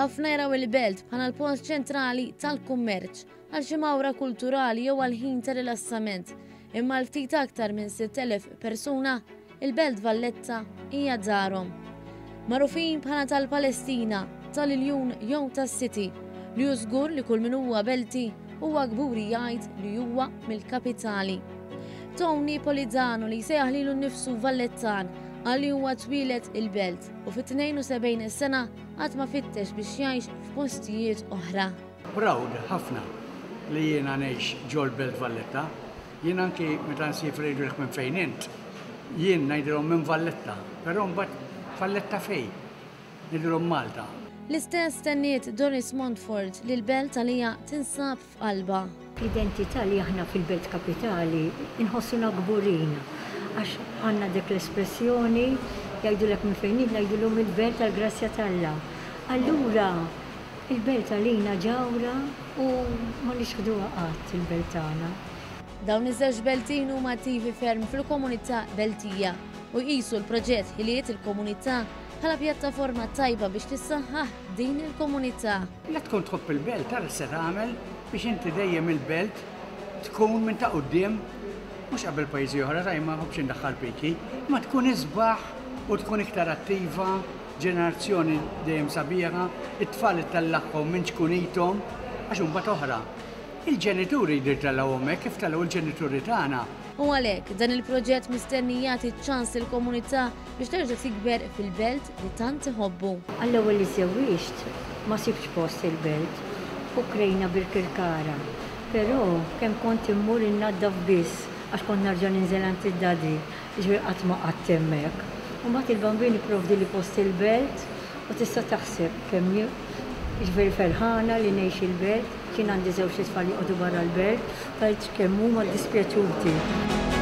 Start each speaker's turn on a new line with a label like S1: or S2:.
S1: ħafna jaraw il-belt bħala l-punt ċentrali tal-kummerċ għal xi mawra kulturali jew għal ħin ta' rilassament. Imma l-ftit aktar minn 6,000 persuna il-belt Valletta hija dżarhom. Magħrufin bħala tal-Palestina, tal-Iljun jew tas-City li hu żgur li kull min huwa belti huwa gburi jgħid li huwa mill-kapitali. Tony Polizano li jsejjaħ lilu nnifsu Vallettan għalli huwa twilet il-belt u fit-72 sena qatt ma fittex biex jgħix f'postijiet oħra.
S2: Proud ħafna li jiena ngħix ġol belt Valletta. Jien anki meta nsifri jgħidulek minn fejn int. Jien ngħidilhom minn Valletta, però mbagħad Valletta fejn? Ngħidilhom Malta.
S1: L-istess tenniet Doris Montfort li l-belt għalija tinsab f'qalba.
S3: L-identità li aħna fil-belt kapitali inħossuna gburin għax għandna dik l-espressjoni jgħidulek minn fejn ngħidulhom il-belt tal-Grazzja t'Alla. Allura il-belt għalina ġawra u ma nixħduha qatt il-belt tagħna.
S1: Dawn iż-żewġ beltin huma attivi ferm fil-komunità beltija u jqisu l-proġett ħiliet il-komunità bħala pjattaforma tajba biex tissaħħaħ din il-komunità.
S2: La tkun tħobb il-belt tara se tagħmel biex inti dejjem il-belt tkun minn ta' quddiem mhux qabel pajjiżi oħra ta' ma ħobbx indaħħal piki, ma tkun isbaħ u tkun iktar attiva, ġenerazzjoni dejjem sabiħa, it-tfal ittellaqhom minn tkunitom għax imbagħad oħra. Il-ġenituri jdir tellgħu hemmhekk kif tellgħu il-ġenituri tagħna.
S1: U għalhekk dan il-proġett mistenni jagħti ċans il-komunità biex terġa' tikber fil-belt li tant iħobbu.
S3: Għall-ewwel li żewwiext ma sibx post il-belt u krejna bil-Kirkara. Però kemm kont immur innaddaf biss għax kont narġa' ninżel għand id-dadi, ġifier qatt ma qatt hemmhekk. U mbagħad il-bambini provdi li post il-belt u tista' taħseb kemm ġifieri ferħana li ngħix il-belt, kien għandi żewġ tfal joqogħdu barra l-belt, tgħid kemm huma dispjaċuti.